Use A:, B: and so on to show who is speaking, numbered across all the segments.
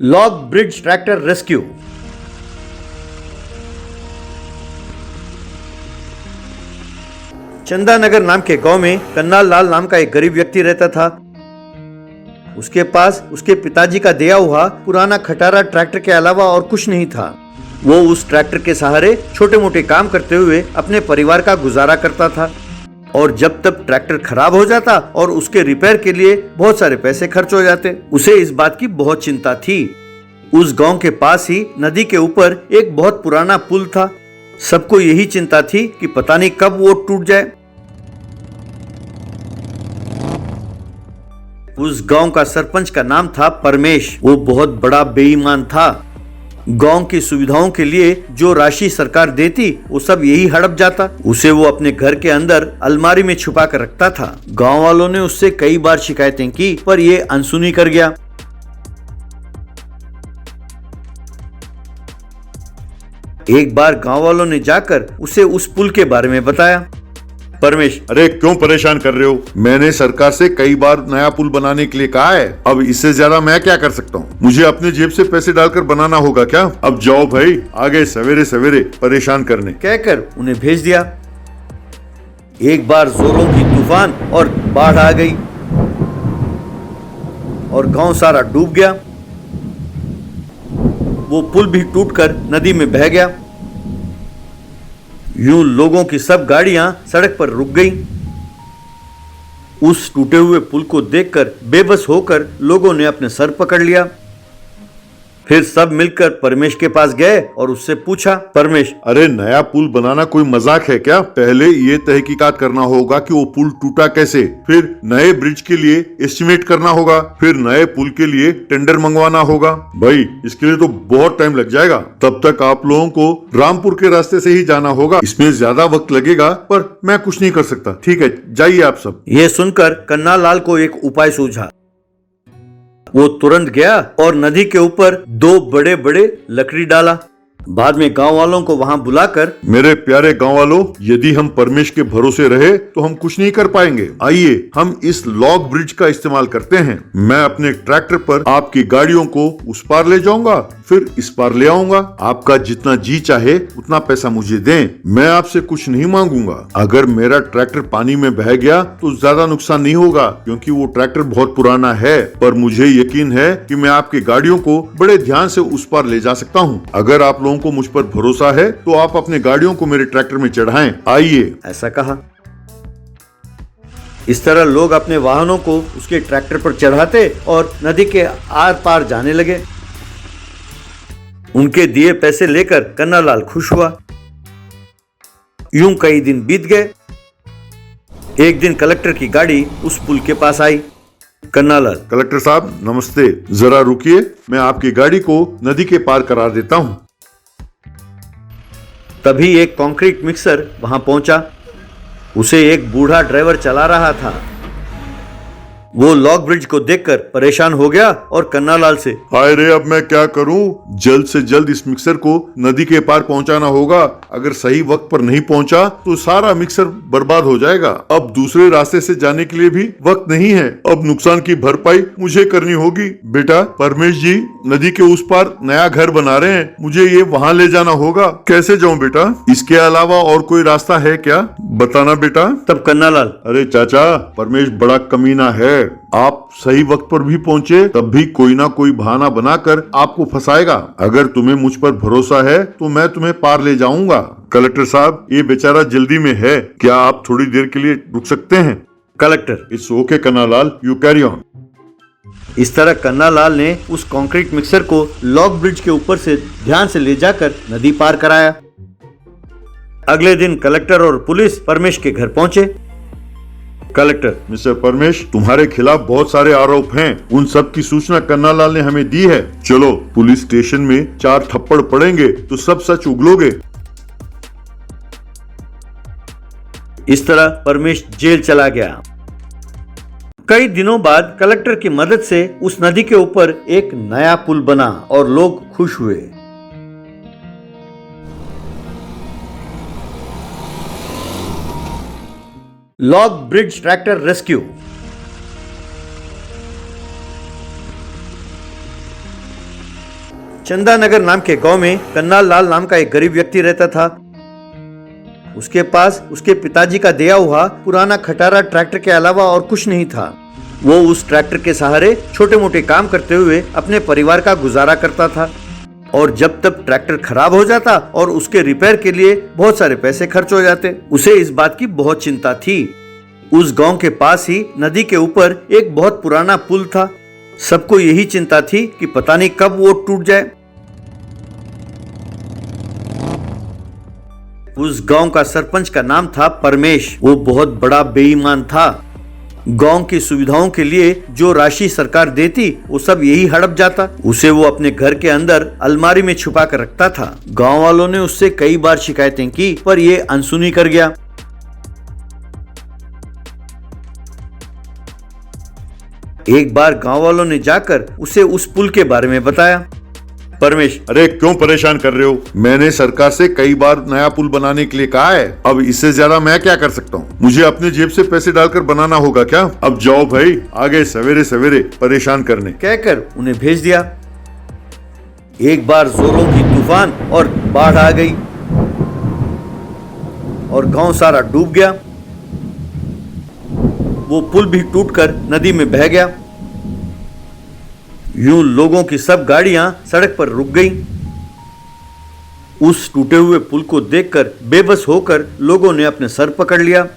A: Log bridge tractor rescue. Chandanagar नाम के गांव में कन्नाल लाल नाम का एक गरीब व्यक्ति रहता था। उसके पास उसके पिताजी का दिया हुआ पुराना खटारा ट्रैक्टर के अलावा और कुछ नहीं था। वो उस ट्रैक्टर के सहारे छोटे मोटे काम करते हुए अपने परिवार का गुजारा करता था और जब तब ट्रैक्टर खराब हो जाता और उसके रिपेयर के लिए बहुत सारे पैसे खर्च हो जाते। उसे इस बात की बहुत चिंता थी। उस गांव के पास ही नदी के ऊपर एक बहुत पुराना पुल था। सबको यही चिंता थी कि पता नहीं कब वो टूट जाए। उस गांव का सरपंच का नाम था परमेश। वो बहुत बड़ा बेईमान था। गांव की सुविधाओं के लिए जो राशि सरकार देती वो सब यही हड़प जाता। उसे वो अपने घर के अंदर अलमारी में छुपा कर रखता था। गांव वालों ने उससे कई बार शिकायतें की पर ये अनसुनी कर गया। एक बार गांव वालों ने जाकर उसे उस पुल के बारे में बताया।
B: परमेश, अरे क्यों परेशान कर रहे हो? मैंने सरकार से कई बार नया पुल बनाने के लिए कहा है। अब इससे ज्यादा मैं क्या कर सकता हूँ? मुझे अपने जेब से पैसे डालकर बनाना होगा क्या? अब जाओ भाई, आगे सवेरे सवेरे परेशान करने,
A: कहकर उन्हें भेज दिया। एक बार जोरों की तूफान और बाढ़ आ गई और गांव सारा डूब गया। वो पुल भी टूटकर नदी में बह गया। यूं लोगों की सब गाड़ियां सड़क पर रुक गईं। उस टूटे हुए पुल को देखकर बेबस होकर लोगों ने अपने सर पकड़ लिया। फिर सब मिलकर परमेश के पास गए और उससे पूछा।
B: परमेश, अरे नया पुल बनाना कोई मजाक है क्या? पहले ये तहकीकात करना होगा कि वो पुल टूटा कैसे, फिर नए ब्रिज के लिए एस्टिमेट करना होगा, फिर नए पुल के लिए टेंडर मंगवाना होगा। भाई, इसके लिए तो बहुत टाइम लग जाएगा। तब तक आप लोगों को रामपुर के रास्ते से ही जाना होगा। इसमें ज्यादा वक्त लगेगा पर मैं कुछ नहीं कर सकता। ठीक है, जाइए आप सब।
A: ये सुनकर कन्नाल लाल को एक उपाय सूझा। वो तुरंत गया और नदी के ऊपर दो बड़े बड़े लकड़ी डाला। बाद में गांव वालों को वहां बुलाकर,
B: मेरे प्यारे गांव वालों, यदि हम परमेश के भरोसे रहे तो हम कुछ नहीं कर पाएंगे। आइए हम इस लॉग ब्रिज का इस्तेमाल करते हैं। मैं अपने ट्रैक्टर पर आपकी गाड़ियों को उस पार ले जाऊंगा, फिर इस पार ले आऊंगा। आपका जितना जी चाहे उतना पैसा मुझे दें। मैं आपसे कुछ नहीं मांगूंगा। अगर मेरा ट्रैक्टर पानी में बह गया तो ज्यादा नुकसान नहीं होगा क्योंकि वो ट्रैक्टर बहुत पुराना है, पर मुझे यकीन है कि मैं आपकी गाड़ियों को बड़े ध्यान से उस पार ले जा सकता हूँ। अगर आप लोगों को मुझ पर भरोसा है तो आप अपने गाड़ियों को मेरे ट्रैक्टर में चढ़ाएं। आइए।
A: ऐसा कहा। इस तरह लोग अपने वाहनों को उसके ट्रैक्टर पर चढ़ाते और नदी के आर पार जाने लगे। उनके दिए पैसे लेकर कन्नालाल खुश हुआ। यूं कई दिन बीत गए। एक दिन कलेक्टर की गाड़ी उस पुल के पास आई। कन्नालाल,
B: कलेक्टर साहब नमस्ते, जरा रुकिए, मैं आपकी गाड़ी को नदी के पार करा देता हूँ।
A: तभी एक कंक्रीट मिक्सर वहां पहुंचा। उसे एक बूढ़ा ड्राइवर चला रहा था। वो लॉग ब्रिज को देखकर परेशान हो गया और कन्नालाल से,
B: हाय रे, अब मैं क्या करूं? जल्द से जल्द इस मिक्सर को नदी के पार पहुंचाना होगा। अगर सही वक्त पर नहीं पहुंचा तो सारा मिक्सर बर्बाद हो जाएगा। अब दूसरे रास्ते से जाने के लिए भी वक्त नहीं है। अब नुकसान की भरपाई मुझे करनी होगी। बेटा, परमेश जी नदी के उस पार नया घर बना रहे हैं, मुझे ये वहाँ ले जाना होगा। कैसे जाऊँ बेटा? इसके अलावा और कोई रास्ता है क्या? बताना बेटा।
A: तब कन्नालाल,
B: अरे चाचा, परमेश बड़ा कमीना है। आप सही वक्त पर भी पहुंचे तब भी कोई ना कोई बहाना बनाकर आपको फंसाएगा। अगर तुम्हें मुझ पर भरोसा है तो मैं तुम्हें पार ले जाऊंगा। कलेक्टर साहब, ये बेचारा जल्दी में है, क्या आप थोड़ी देर के लिए रुक सकते हैं?
A: Collector,
B: it's okay Kannalal, you carry on.
A: इस तरह कन्नालाल ने उस कंक्रीट मिक्सर को लॉग ब्रिज के ऊपर से ध्यान से ले जाकर नदी पार कराया। अगले दिन कलेक्टर और पुलिस परमेश के घर पहुंचे। कलेक्टर,
B: मिस्टर परमेश, तुम्हारे खिलाफ बहुत सारे आरोप हैं। उन सब की सूचना कन्नालाल ने हमें दी है। चलो पुलिस स्टेशन में 4 थप्पड़ पड़ेंगे तो सब सच उगलोगे।
A: इस तरह परमेश जेल चला गया। कई दिनों बाद कलेक्टर की मदद से उस नदी के ऊपर एक नया पुल बना और लोग खुश हुए। Log bridge tractor rescue. Chandanagar नाम के गांव में कन्नाल लाल नाम का एक गरीब व्यक्ति रहता था। उसके पास उसके पिताजी का दिया हुआ पुराना खटारा ट्रैक्टर के अलावा और कुछ नहीं था। वो उस ट्रैक्टर के सहारे छोटे मोटे काम करते हुए अपने परिवार का गुजारा करता था और जब तब ट्रैक्टर खराब हो जाता और उसके रिपेयर के लिए बहुत सारे पैसे खर्च हो जाते। उसे इस बात की बहुत चिंता थी। उस गांव के पास ही नदी के ऊपर एक बहुत पुराना पुल था। सबको यही चिंता थी कि पता नहीं कब वो टूट जाए। उस गांव का सरपंच का नाम था परमेश। वो बहुत बड़ा बेईमान था। गांव की सुविधाओं के लिए जो राशि सरकार देती वो सब यही हड़प जाता। उसे वो अपने घर के अंदर अलमारी में छुपा कर रखता था। गांव वालों ने उससे कई बार शिकायतें की पर ये अनसुनी कर गया। एक बार गांव वालों ने जाकर उसे उस पुल के बारे में बताया।
B: परमेश, अरे क्यों परेशान कर रहे हो? मैंने सरकार से कई बार नया पुल बनाने के लिए कहा है। अब इससे ज्यादा मैं क्या कर सकता हूँ? मुझे अपने जेब से पैसे डालकर बनाना होगा क्या? अब जाओ भाई, आगे सवेरे सवेरे परेशान करने,
A: कहकर उन्हें भेज दिया। एक बार जोरों की तूफान और बाढ़ आ गई और गांव सारा डूब गया। वो पुल भी टूटकर नदी में बह गया। यूं लोगों की सब गाड़ियां सड़क पर रुक गईं। उस टूटे हुए पुल को देखकर बेबस होकर लोगों ने अपने सर पकड़ लिया।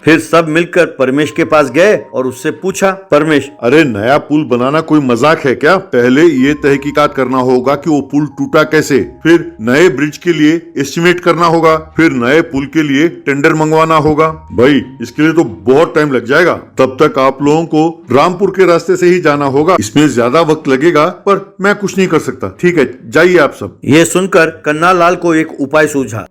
A: फिर सब मिलकर परमेश के पास गए और उससे पूछा।
B: परमेश, अरे नया पुल बनाना कोई मजाक है क्या? पहले ये तहकीकात करना होगा कि वो पुल टूटा कैसे, फिर नए ब्रिज के लिए एस्टिमेट करना होगा, फिर नए पुल के लिए टेंडर मंगवाना होगा। भाई इसके लिए तो बहुत टाइम लग जाएगा। तब तक आप लोगों को रामपुर के रास्ते से ही जाना होगा। इसमें ज्यादा वक्त लगेगा पर मैं कुछ नहीं कर सकता। ठीक है, जाइए आप सब।
A: ये सुनकर कन्नाल लाल को एक उपाय सूझा।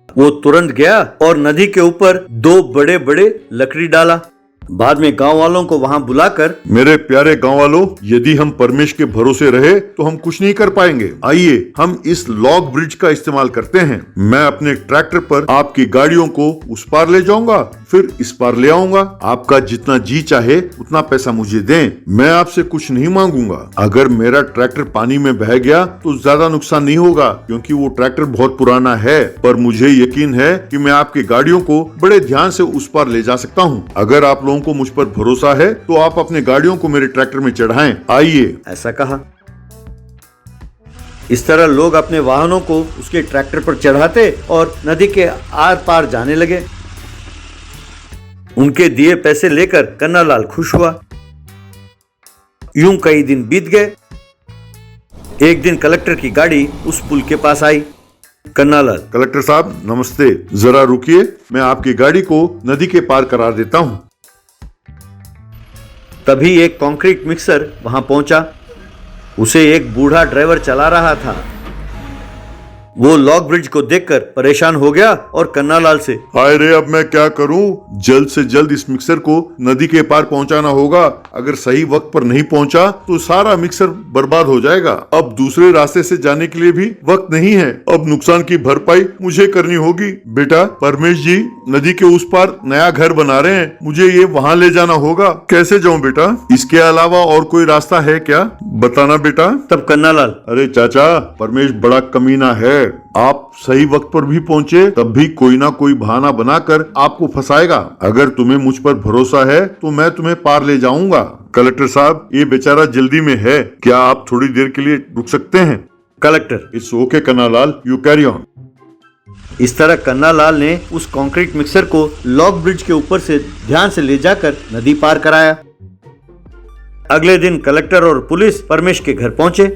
A: वो तुरंत गया और नदी के ऊपर 2 बड़े बड़े लकड़ी डाला। बाद में गांव वालों को वहां बुलाकर,
B: मेरे प्यारे गांव वालों, यदि हम परमेश के भरोसे रहे तो हम कुछ नहीं कर पाएंगे। आइए हम इस लॉग ब्रिज का इस्तेमाल करते हैं। मैं अपने ट्रैक्टर पर आपकी गाड़ियों को उस पार ले जाऊंगा, फिर इस पार ले आऊंगा। आपका जितना जी चाहे उतना पैसा मुझे दें, मैं आपसे कुछ नहीं मांगूंगा। अगर मेरा ट्रैक्टर पानी में बह गया तो ज्यादा नुकसान नहीं होगा क्योंकि वो ट्रैक्टर बहुत पुराना है, पर मुझे यकीन है कि मैं आपकी गाड़ियों को बड़े ध्यान से उस पार ले जा सकता हूँ। अगर आप लोगों को मुझ पर भरोसा है तो आप अपने गाड़ियों को मेरे ट्रैक्टर में चढ़ाएं। आइए।
A: ऐसा कहा। इस तरह लोग अपने वाहनों को उसके ट्रैक्टर पर चढ़ाते और नदी के आर पार जाने लगे। उनके दिए पैसे लेकर कन्नाल लाल खुश हुआ। यूं कई दिन बीत गए। एक दिन कलेक्टर की गाड़ी उस पुल के पास आई। कन्नाल लाल,
B: कलेक्टर साहब नमस्ते, जरा रुकिए, मैं आपकी गाड़ी को नदी के पार करा देता हूँ।
A: तभी एक कंक्रीट मिक्सर वहां पहुंचा। उसे एक बूढ़ा ड्राइवर चला रहा था। वो लॉग ब्रिज को देखकर परेशान हो गया और कन्नाल लाल से,
B: हाय रे, अब मैं क्या करूं? जल्द से जल्द इस मिक्सर को नदी के पार पहुंचाना होगा। अगर सही वक्त पर नहीं पहुंचा तो सारा मिक्सर बर्बाद हो जाएगा। अब दूसरे रास्ते से जाने के लिए भी वक्त नहीं है। अब नुकसान की भरपाई मुझे करनी होगी। बेटा परमेश जी नदी के उस पार नया घर बना रहे हैं, मुझे ये वहाँ ले जाना होगा। कैसे जाऊँ बेटा? इसके अलावा और कोई रास्ता है क्या? बताना बेटा।
A: तब कन्नाल लाल,
B: अरे चाचा, परमेश बड़ा कमीना है। आप सही वक्त पर भी पहुंचे तब भी कोई ना कोई बहाना बनाकर आपको फंसाएगा। अगर तुम्हें मुझ पर भरोसा है तो मैं तुम्हें पार ले जाऊंगा। कलेक्टर साहब, ये बेचारा जल्दी में है, क्या आप थोड़ी देर के लिए रुक सकते हैं?
A: Collector,
B: it's okay Kannalal, you carry on.
A: इस तरह कन्नाल लाल ने उस कंक्रीट मिक्सर को लॉग ब्रिज के ऊपर से ध्यान से ले जाकर नदी पार कराया। अगले दिन कलेक्टर और पुलिस परमेश के घर पहुंचे।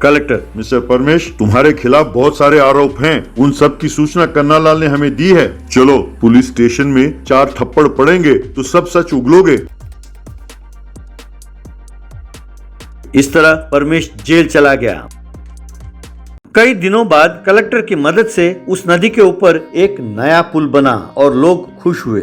A: कलेक्टर,
B: मिस्टर परमेश, तुम्हारे खिलाफ बहुत सारे आरोप हैं। उन सब की सूचना कन्नाल लाल ने हमें दी है। चलो पुलिस स्टेशन में 4 थप्पड़ पड़ेंगे तो सब सच उगलोगे।
A: इस तरह परमेश जेल चला गया। कई दिनों बाद कलेक्टर की मदद से उस नदी के ऊपर एक नया पुल बना और लोग खुश हुए।